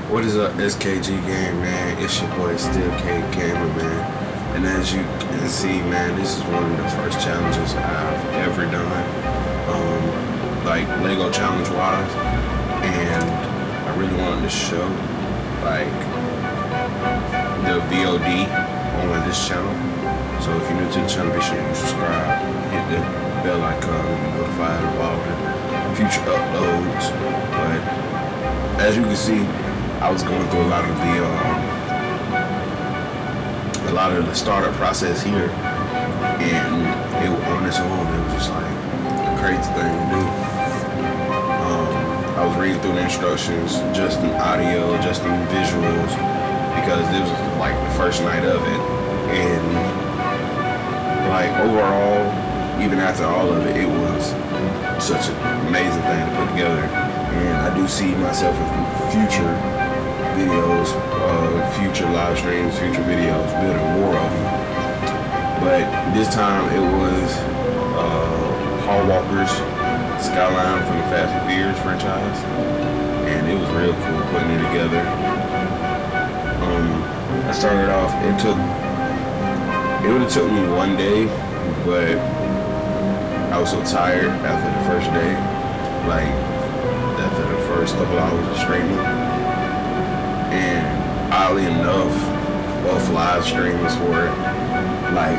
What is up, SKG gang, man? It's your boy, Still K Gamer, man. And as you can see, man, this is one of the first challenges I've ever done, like Lego challenge wise. And I really wanted to show, like, the VOD on this channel. So if you're new to the channel, be sure you subscribe, hit the bell icon, and be notified of all the future uploads. But as you can see, I was going through a lot of the startup process here, and on its own, it was just like a crazy thing to do. I was reading through the instructions, adjusting audio, adjusting visuals, because this was like the first night of it, and like overall, even after all of it, it was such an amazing thing to put together. And I do see myself in future videos, future live streams, future videos, building more of them. But this time it was Hall Walker's Skyline from the Fast and Furious franchise, and it was real cool putting it together. I started off. It would have took me one day, but I was so tired after the first day, like after the first couple hours of streaming. And oddly enough, both live streams were like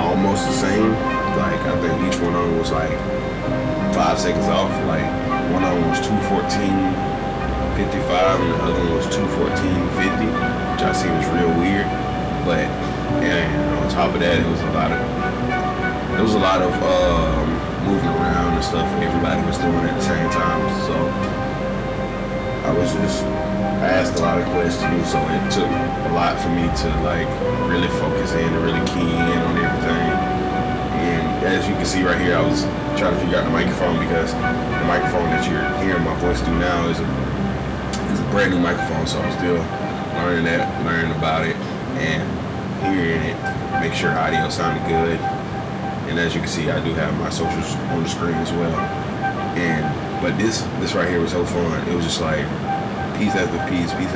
almost the same. Like I think each one of them was like 5 seconds off. Like one of them was 2:14:55 and the other one was 2:14:50, which I see was real weird. But and on top of that, it was a lot of moving around and stuff. Everybody was doing it at the same time, so I asked a lot of questions, so it took a lot for me to like really focus in and really key in on everything. And as you can see right here, I was trying to figure out the microphone, because the microphone that you're hearing my voice through now is a brand new microphone, so I'm still learning about it and hearing it, make sure audio sounded good. And as you can see, I do have my socials on the screen as well. But this right here was so fun. It was just like piece after piece, piece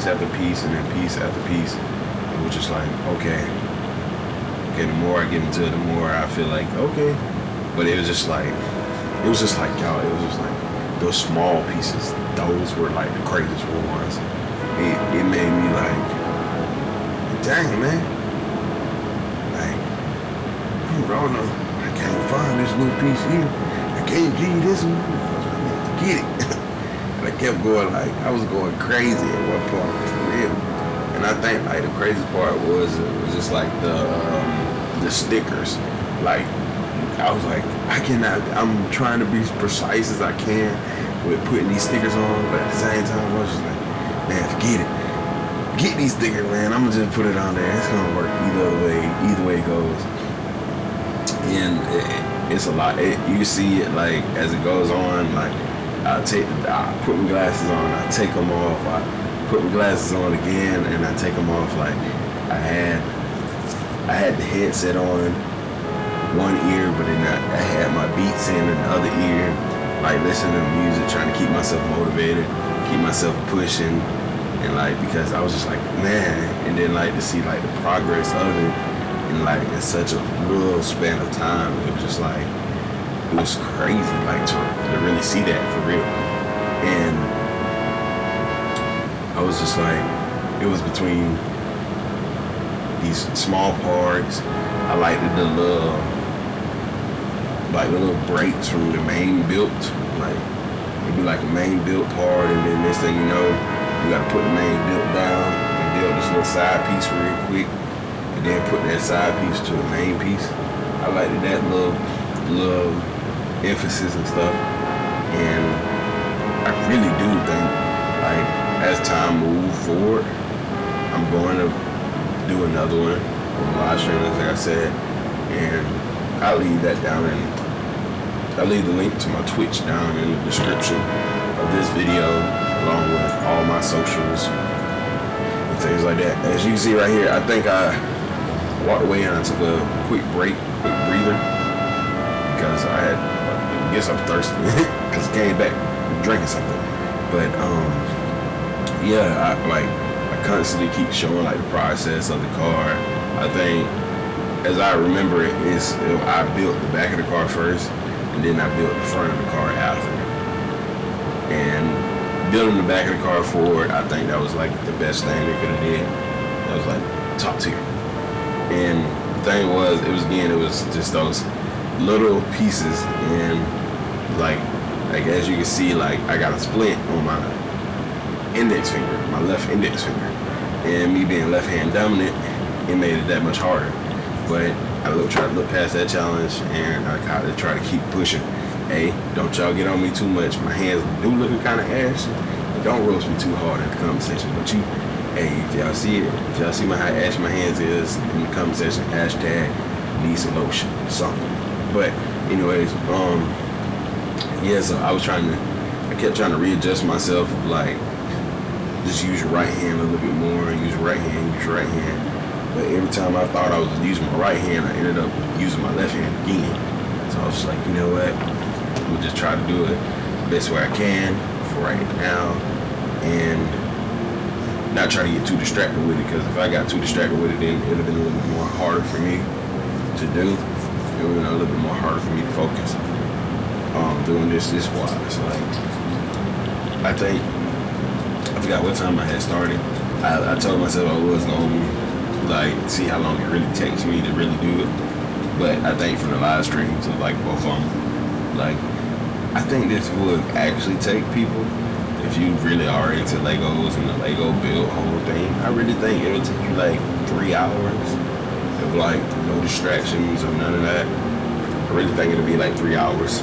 after piece, and then piece after piece. It was just like, okay. The more I get into it, the more I feel like, okay. But it was just like, y'all, it was just like those small pieces. Those were like the craziest ones. It made me like, dang, man. Like, I can't find this little piece here. I can't give you this one. I need to get it. And I kept going, like, I was going crazy at one point, for real. And I think like the craziest part was just like the stickers. Like, I was like, I'm trying to be as precise as I can with putting these stickers on, but at the same time I was just like, man, forget it. Get these stickers, man. I'm gonna just put it on there. It's gonna work either way it goes. And it's a lot. You can see it like as it goes on. Like I put my glasses on, I take them off. I put my glasses on again, and I take them off. Like I had the headset on one ear, but then I had my beats in the other ear, like listening to music, trying to keep myself motivated, keep myself pushing, and like because I was just like, man, and then like to see like the progress of it, and like in such a little span of time, it was just like it was crazy, like to really see that for real. And I was just like, it was between these small parts. I liked the little breaks from the main build. Like it'd be like a main build part, and then next thing you know, you gotta put the main build down and build this little side piece real quick, and then put that side piece to the main piece. I liked that little emphasis and stuff. And I really do think, like, as time moves forward, I'm going to do another one on live stream, like I said, and I'll leave that down, and I'll leave the link to my Twitch down in the description of this video, along with all my socials and things like that. As you can see right here, I think I walked away and I took a quick breather, because I guess I'm thirsty, because I came back drinking something. But yeah, I constantly keep showing like the process of the car. I think, as I remember it, I built the back of the car first, and then I built the front of the car after. And building the back of the car forward, I think that was like the best thing they could have did. That was like top tier. And the thing was, it was just those little pieces, and like as you can see, like I got a splint on my index finger, my left index finger, and me being left hand dominant, it made it that much harder. But I tried to look past that challenge, and I kind of try to keep pushing. Hey, don't y'all get on me too much. My hands do looking kind of ashy. Don't roast me too hard in the comment section. But if y'all see it, if y'all see how ashy my hands is in the comment section, hashtag need some lotion, something. But anyways, yeah. So I kept trying to readjust myself, like just use your right hand a little bit more, and use your right hand. But every time I thought I was using my right hand, I ended up using my left hand again. So I was just like, you know what? I'm gonna just try to do it the best way I can for right now, and not try to get too distracted with it. Because if I got too distracted with it, then it would have been a little bit more harder for me to do. It would have been a little bit more harder for me to focus doing this wise. Like, I think I forgot what time I had started. I told myself I was gonna like see how long it really takes me to really do it. But I think from the live streams of like both of them, like I think this would actually take people, if you really are into Legos and the Lego build whole thing. I really think it would take you like 3 hours of like no distractions or none of that. I really think it'll be like 3 hours.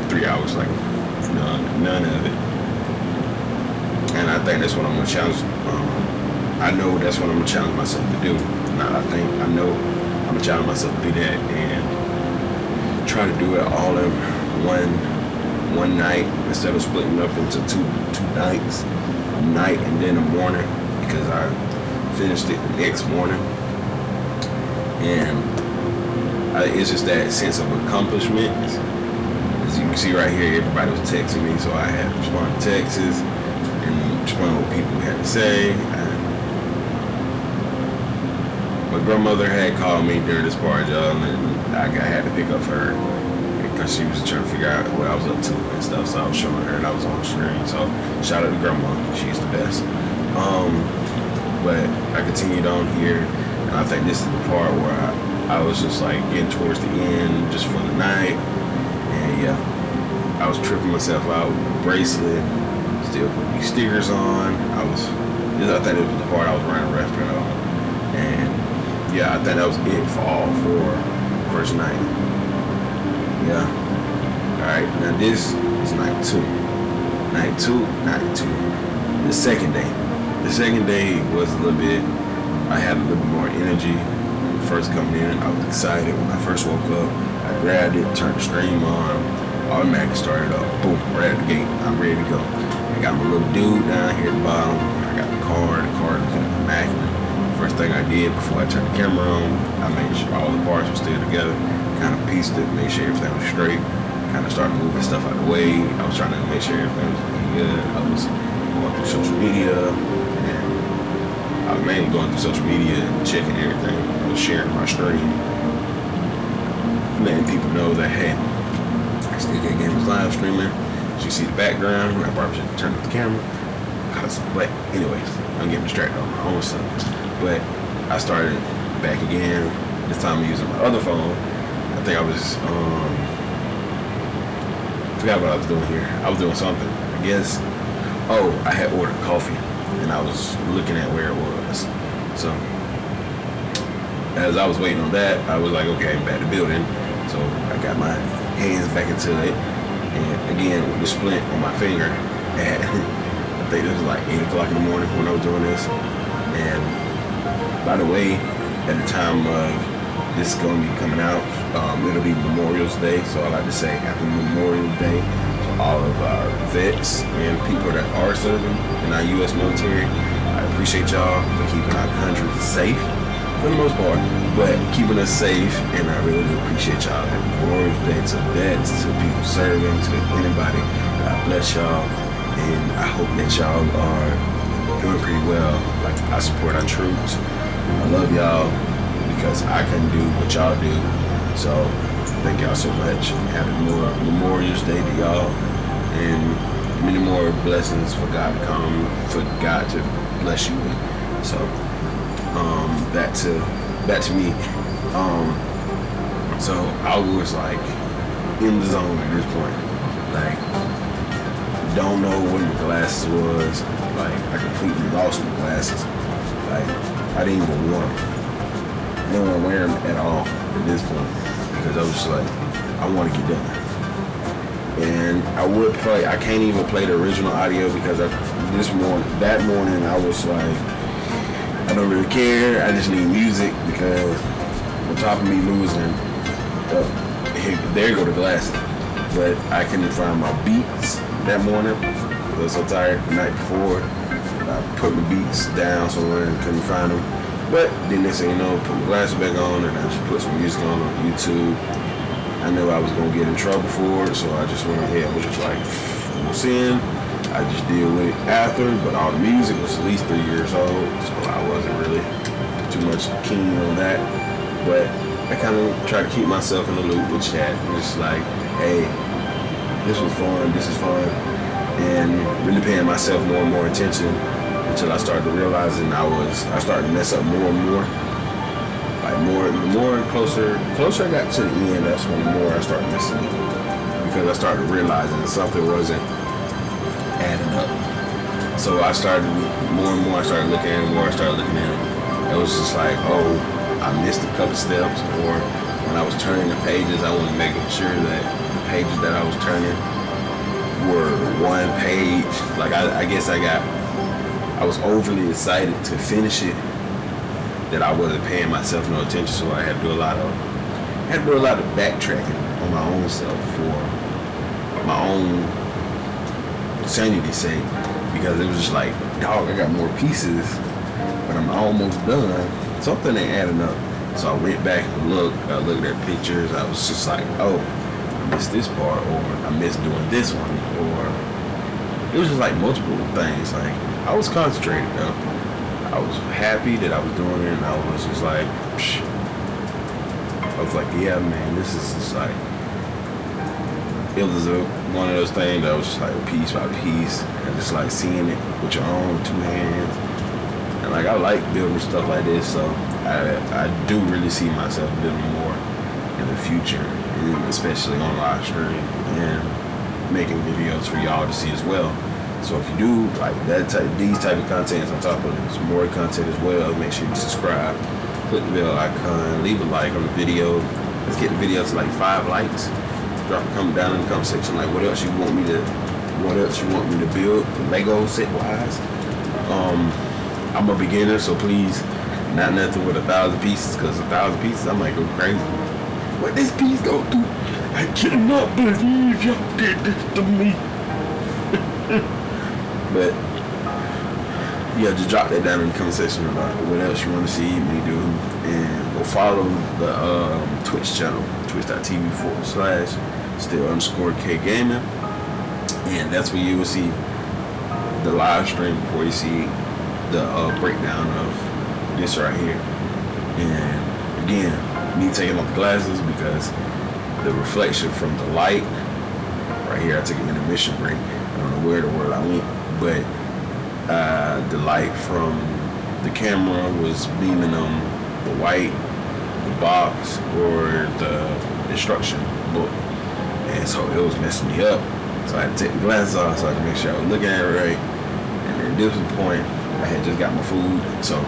3 hours, like none of it. And I think that's what I'm gonna challenge. I know that's what I'm gonna challenge myself to do. I know I'm gonna challenge myself to do that and try to do it all in one night instead of splitting up into two nights, a night and then a morning, because I finished it the next morning. And it's just that sense of accomplishment. As you can see right here, everybody was texting me, so I had to respond to texts and respond to what people had to say. My grandmother had called me during this part, y'all, and I had to pick up her because she was trying to figure out what I was up to and stuff. So I was showing her, and I was on the screen. So shout out to grandma, she's the best. But I continued on here, and I think this is the part where I was just like getting towards the end, just for the night, and yeah, I was tripping myself out with the bracelet, still putting these stickers on. I think it was the part I was running a restaurant on, and yeah, I think that was it for all 4 first night. Yeah. Alright, now this is night 2. Night two. The second day was a little bit, I had a little bit more energy. First coming in, I was excited when I first woke up. I grabbed it, turned the stream on, automatically started up. Boom, right at the gate. I'm ready to go. I got my little dude down here at the bottom. I got the car is immaculate. First thing I did before I turned the camera on, I made sure all the parts were still together, kind of pieced it, made sure everything was straight, kind of started moving stuff out of the way. I was trying to make sure everything was looking good. I was going through social media, and I was mainly going through social media and checking everything. I was sharing my stream, letting people know that, hey, I still get gamers live streaming. As you see the background, I probably should turn off the camera. But anyways, I'm getting distracted on my own stuff. But I started back again. This time I'm using my other phone. I think I was, forgot what I was doing here. I was doing something, I guess. Oh, I had ordered coffee, and I was looking at where it was. So as I was waiting on that, I was like, okay, I'm back to building. So I got my hands back into it. And again, with the splint on my finger, at, I think this was like 8 o'clock in the morning when I was doing this. And by the way, at the time of this is going to be coming out, it'll be Memorial Day. So I like to say happy Memorial Day to all of our vets and people that are serving in our U.S. military. I appreciate y'all for keeping our country safe for the most part, but keeping us safe, and I really do appreciate y'all. Happy Memorial Day to vets, to people serving, to anybody. God bless y'all, and I hope that y'all are doing pretty well. Like, I support our troops. I love y'all because I couldn't do what y'all do. So thank y'all so much. Happy Memorial Day to y'all, and many more blessings for God to come, for God to bless you. So back to me. So I was like in the zone at this point. Like, don't know what my glasses was. Like, I completely lost my glasses. Like, I didn't even want them. I didn't want to wear them at all at this point because I was just like, I want to get done. And I can't even play the original audio because that morning I was like, I don't really care. I just need music because on top of me losing, there go the glasses. But I couldn't find my beats that morning. I was so tired the night before. I put my beats down somewhere and couldn't find them. But then they say, put my glasses back on, and I just put some music on YouTube. I knew I was gonna get in trouble for it, so I just went ahead and was just like, no sin. I just deal with it after, but all the music was at least 3 years old, so I wasn't really too much keen on that. But I kind of try to keep myself in the loop with chat. Just like, hey, this was fun, this is fun. And really paying myself more and more attention until I started realizing I started to mess up more and more. Like the more closer I got to the end, that's when the more I started messing up. Because I started realizing that something wasn't adding up. So I started more and more, I started looking at it. It was just like, I missed a couple steps, or when I was turning the pages, I was making sure that the pages that I was turning were one page. Like I guess I was overly excited to finish it that I wasn't paying myself no attention, so I had to do a lot of backtracking on my own self for my own sanity's sake, because it was just like, dog, I got more pieces, but I'm almost done. Something ain't adding up. So I went back and looked at pictures. I was just like, I missed this part, or I missed doing this one, or it was just like multiple things. Like, I was concentrated though. I was happy that I was doing it, and I was just like, I was like, yeah, man, this is just like, it was one of those things that was just like piece by piece, and just like seeing it with your own two hands. And like, I like building stuff like this, so I do really see myself building more in the future, and especially on live stream and making videos for y'all to see as well. So if you do like these type of contents on top of some more content as well, make sure you subscribe, click the bell icon, leave a like on the video. Let's get the video to like 5 likes. Drop a comment down in the comment section, like what else you want me to build Lego set wise. I'm a beginner, so please, not nothing with 1,000 pieces, because 1,000 pieces I might go crazy. What this piece go do? I cannot believe y'all did this to me. But yeah, just drop that down in the comment section about what else you want to see me do, and go follow the Twitch channel, twitch.tv/still_K Gaming, and that's where you will see the live stream before you see the breakdown of this right here. And again, me taking off the glasses because the reflection from the light right here, I took an intermission break. I don't know where the world I went, but the light from the camera was beaming on the white, the box, or the instruction book, and so it was messing me up. So I had to take the glasses off so I could make sure I was looking at it right. And then this was the point, I had just got my food, so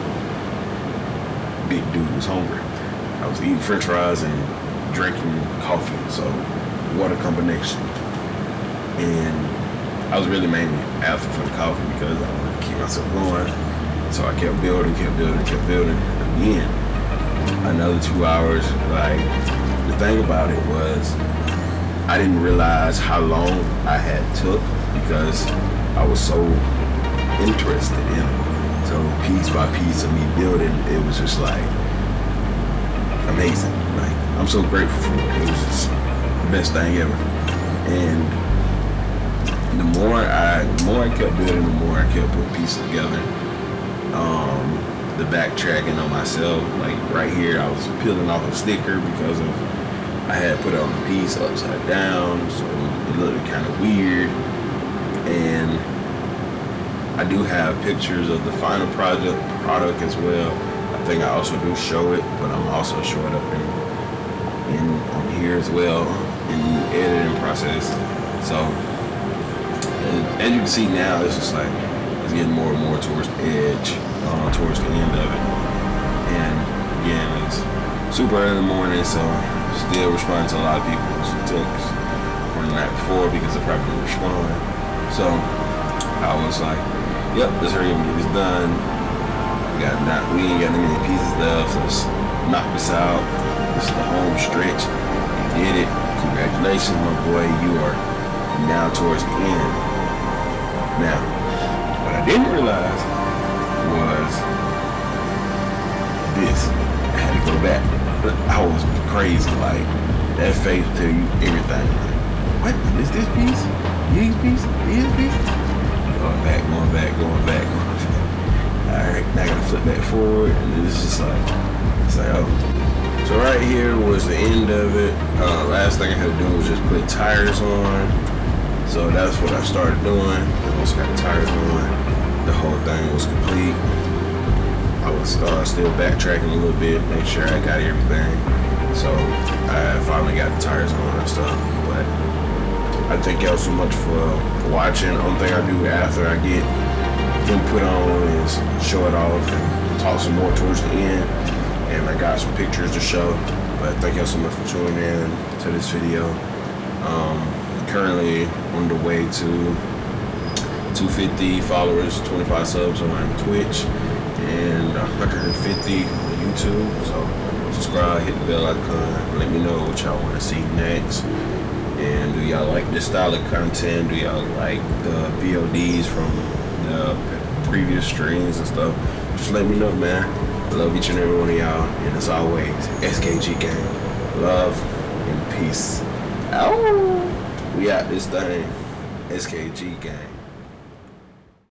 big dude was hungry. I was eating french fries and drinking coffee, so water combination. And I was really mainly after for the coffee because I wanted to keep myself going. So I kept building. Again, another 2 hours. Like, the thing about it was, I didn't realize how long I had took because I was so interested in it. So piece by piece of me building, it was just like amazing. Like, I'm so grateful for it. It was just the best thing ever. And the more I kept building, the more I kept putting pieces together. The backtracking on myself, like right here, I was peeling off a sticker because of I had put on the piece upside down, so it looked kind of weird. And I do have pictures of the final product as well. I think I also do show it, but I'm also showing up in on here as well in the editing process. So as you can see now, it's just like it's getting more and more towards the edge, towards the end of it. And again, it's super early in the morning, so still responding to a lot of people's texts from the night before because they probably didn't respond. So I was like, yep, let's hurry up and get this done. We ain't got that many pieces left, so let's knock this out. This is the home stretch. You did it. Congratulations, my boy. You are now towards the end. Now, what I didn't realize was this. I had to go back. I was crazy. Like, that face will tell you everything. What? Is this piece? These piece? These piece? Going back. Alright, now I gotta flip back forward, and it's just like, oh. So right here was the end of it. Last thing I had to do was just put tires on. So that's what I started doing. Once I got the tires on, the whole thing was complete. I was still backtracking a little bit, make sure I got everything. So I finally got the tires on and stuff. But I thank y'all so much for watching. The only thing I do after I get them put on is show it off and talk some more towards the end. And I got some pictures to show. But thank y'all so much for tuning in to this video. Currently on the way to 250 followers, 25 subs on Twitch, and 150 on YouTube. So subscribe, hit the bell icon, let me know what y'all want to see next. And do y'all like this style of content? Do y'all like the VODs from the previous streams and stuff? Just let me know, man. I love each and every one of y'all. And as always, SKG gang. Love and peace. Ow! We out this thing. SKG gang.